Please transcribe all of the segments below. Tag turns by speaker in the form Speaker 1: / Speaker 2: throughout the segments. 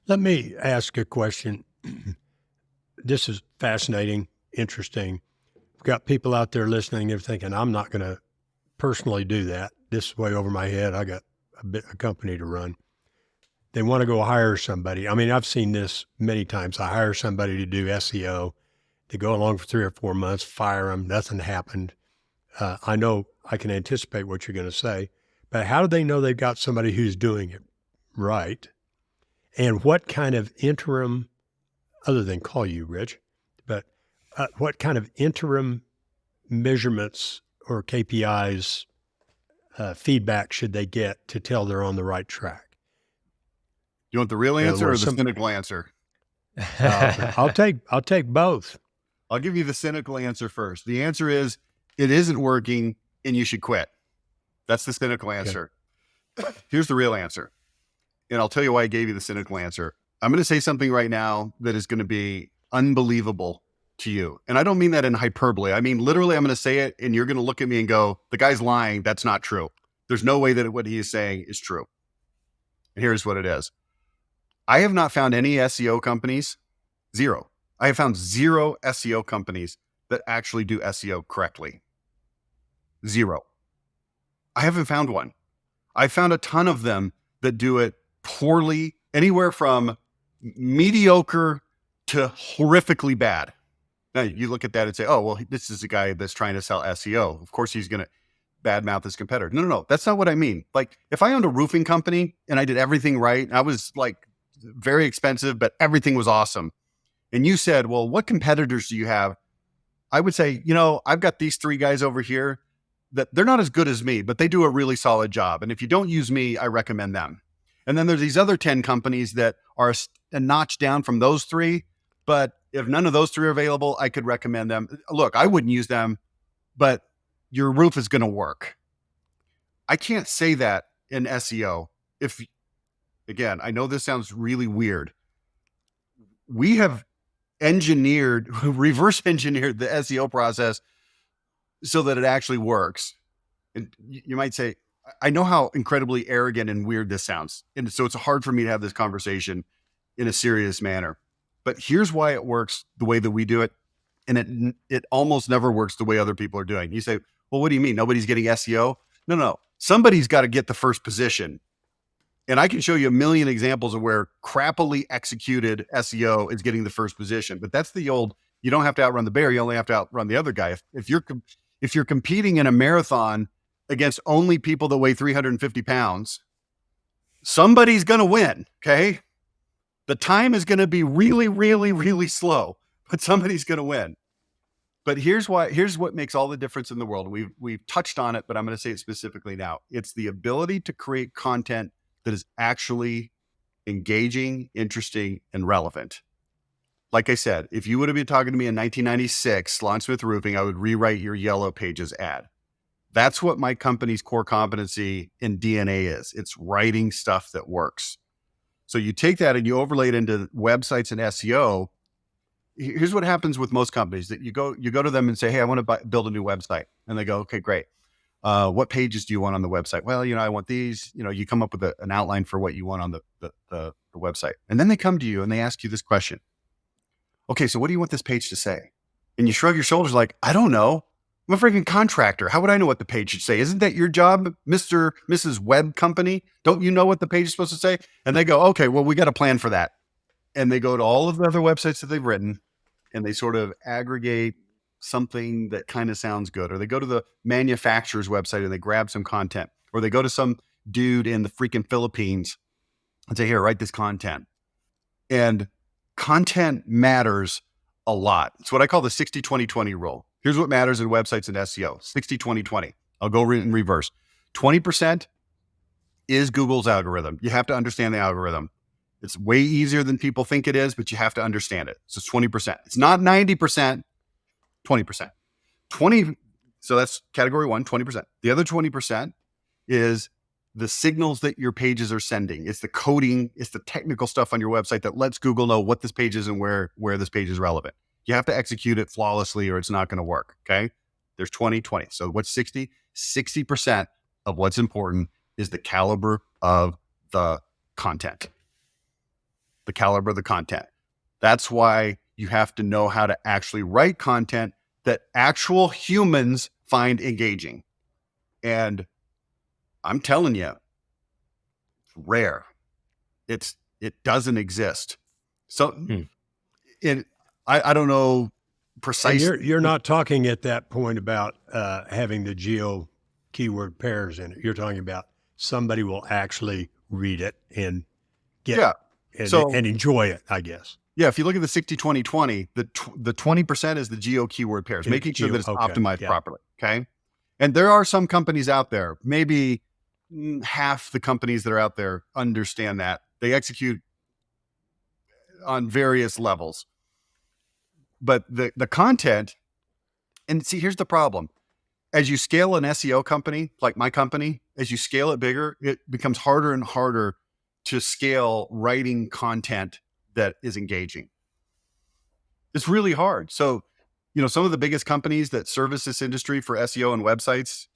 Speaker 1: Let me ask a question. This is fascinating, interesting. We've got people out there listening. They're thinking, I'm not going to personally do that. This is way over my head. I got a company to run. They want to go hire somebody. I mean, I've seen this many times. I hire somebody to do SEO. They go along for 3 or 4 months, fire them. Nothing happened. I know I can anticipate what you're going to say, but how do they know they've got somebody who's doing it right? And what kind of interim, other than call you, Rich, but what kind of interim measurements or KPIs, feedback should they get to tell they're on the right track?
Speaker 2: You want the real answer or the cynical answer?
Speaker 1: I'll take both.
Speaker 2: I'll give you the cynical answer first. The answer is it isn't working and you should quit. That's the cynical answer. Okay. Here's the real answer. And I'll tell you why I gave you the cynical answer. I'm going to say something right now that is going to be unbelievable to you. And I don't mean that in hyperbole. I mean, literally, I'm going to say it and you're going to look at me and go, the guy's lying. That's not true. There's no way that what he is saying is true. And here's what it is. I have not found any SEO companies, zero. I have found zero SEO companies that actually do SEO correctly. Zero. I haven't found one. I found a ton of them that do it poorly, anywhere from mediocre to horrifically bad. Now you look at that and say, oh, well, this is a guy that's trying to sell SEO. Of course, he's going to badmouth his competitor. No. That's not what I mean. Like if I owned a roofing company and I did everything right, I was like very expensive, but everything was awesome. And you said, well, what competitors do you have? I would say, I've got these 3 guys over here that they're not as good as me, but they do a really solid job. And if you don't use me, I recommend them. And then there's these other 10 companies that are a notch down from those 3. But if none of those 3 are available, I could recommend them. Look, I wouldn't use them, but your roof is going to work. I can't say that in SEO. Again, I know this sounds really weird. We have reverse engineered the SEO process so that it actually works. And you might say, I know how incredibly arrogant and weird this sounds. And so it's hard for me to have this conversation in a serious manner. But here's why it works the way that we do it. And it almost never works the way other people are doing. You say, well, what do you mean? Nobody's getting SEO? No. Somebody's got to get the first position. And I can show you a million examples of where crappily executed SEO is getting the first position. But that's the old, you don't have to outrun the bear. You only have to outrun the other guy. If you're competing in a marathon against only people that weigh 350 pounds, somebody's going to win. Okay. The time is going to be really, really, really slow, but somebody's going to win. But here's what makes all the difference in the world. We've touched on it, but I'm going to say it specifically now. It's the ability to create content that is actually engaging, interesting, and relevant. Like I said, if you would have been talking to me in 1996, Lawn Smith Roofing, I would rewrite your Yellow Pages ad. That's what my company's core competency in DNA is. It's writing stuff that works. So you take that and you overlay it into websites and SEO. Here's what happens with most companies: that you go to them and say, hey, I want to build a new website. And they go, okay, great. What pages do you want on the website? Well, I want these. You come up with an outline for what you want on the website. And then they come to you and they ask you this question. Okay, so what do you want this page to say? And you shrug your shoulders like, I don't know. I'm a freaking contractor. How would I know what the page should say? Isn't that your job, Mr. Mrs. Web Company? Don't you know what the page is supposed to say? And they go, okay, well, we got a plan for that. And they go to all of the other websites that they've written and they sort of aggregate something that kind of sounds good. Or they go to the manufacturer's website and they grab some content. Or they go to some dude in the freaking Philippines and say, here, write this content. And content matters a lot. It's what I call the 60-20-20 rule. Here's what matters in websites and SEO. 60-20-20. I'll go in reverse. 20% is Google's algorithm. You have to understand the algorithm. It's way easier than people think it is, but you have to understand it. So it's 20%. It's not 90%, 20%. 20. So that's category 1, 20%. The other 20% is the signals that your pages are sending. It's the coding, it's the technical stuff on your website that lets Google know what this page is and where this page is relevant. You have to execute it flawlessly or it's not going to work. Okay. There's 20. So what's 60? 60% of what's important is the caliber of the content. the caliber of the content. That's why you have to know how to actually write content that actual humans find engaging. And I'm telling you, it's rare. It doesn't exist. So I don't know precisely.
Speaker 1: And you're not talking at that point about having the geo keyword pairs in it. You're talking about somebody will actually read it and get and enjoy it, I guess.
Speaker 2: Yeah, if you look at the 60-20-20, the 20% is the geo keyword pairs, making sure that it's optimized properly. Okay. And there are some companies out there, maybe half the companies that are out there understand that. They execute on various levels. But the content, and see, here's the problem. As you scale an SEO company, like my company, as you scale it bigger, it becomes harder and harder to scale writing content that is engaging. It's really hard. So, some of the biggest companies that service this industry for SEO and websites,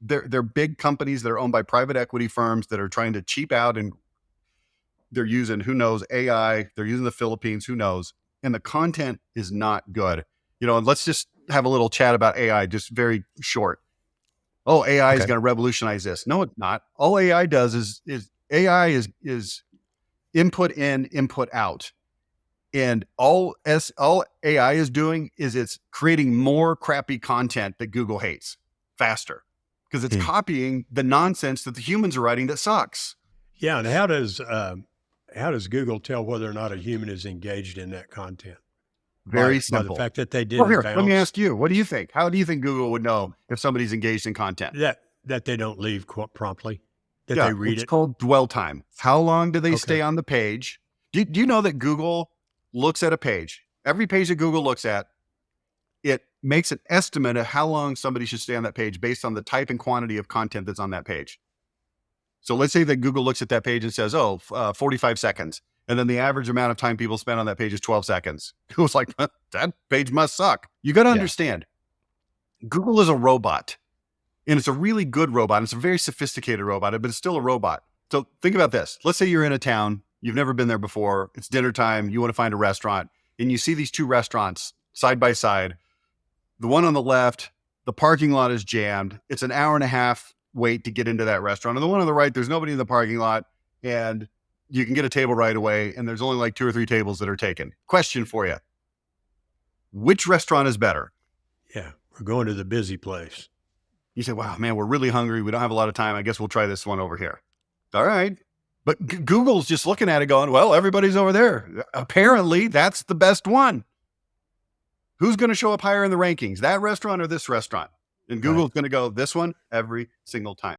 Speaker 2: they're big companies that are owned by private equity firms that are trying to cheap out, and they're using, who knows, AI. They're using the Philippines, who knows, and the content is not good. And let's just have a little chat about AI, just very short. Oh, AI is going to revolutionize this. No, it's not. All AI does is AI is input in, input out. And all AI is doing is it's creating more crappy content that Google hates faster because it's copying the nonsense that the humans are writing that sucks.
Speaker 1: Yeah. And how does Google tell whether or not a human is engaged in that content?
Speaker 2: Very simple.
Speaker 1: By the fact that they didn't bounce.
Speaker 2: Let me ask you, what do you think? How do you think Google would know if somebody's engaged in content?
Speaker 1: That they don't leave promptly, that they read it?
Speaker 2: It's called dwell time. How long do they stay on the page? Do you know that Google looks at a page? Every page that Google looks at, it makes an estimate of how long somebody should stay on that page based on the type and quantity of content that's on that page. So let's say that Google looks at that page and says, 45 seconds. And then the average amount of time people spend on that page is 12 seconds. Google's like, that page must suck. You got to understand, Google is a robot. And it's a really good robot. It's a very sophisticated robot, but it's still a robot. So think about this. Let's say you're in a town. You've never been there before. It's dinner time. You want to find a restaurant. And you see these two restaurants side by side. The one on the left, the parking lot is jammed. It's an hour and a half wait to get into that restaurant. And the one on the right, there's nobody in the parking lot. And you can get a table right away. And there's only like 2 or 3 tables that are taken. Question for you. Which restaurant is better?
Speaker 1: Yeah, we're going to the busy place.
Speaker 2: You say, wow, man, we're really hungry. We don't have a lot of time. I guess we'll try this one over here. All right. But Google's just looking at it going, well, everybody's over there. Apparently, that's the best one. Who's going to show up higher in the rankings, that restaurant or this restaurant? And Google's going to go this one every single time.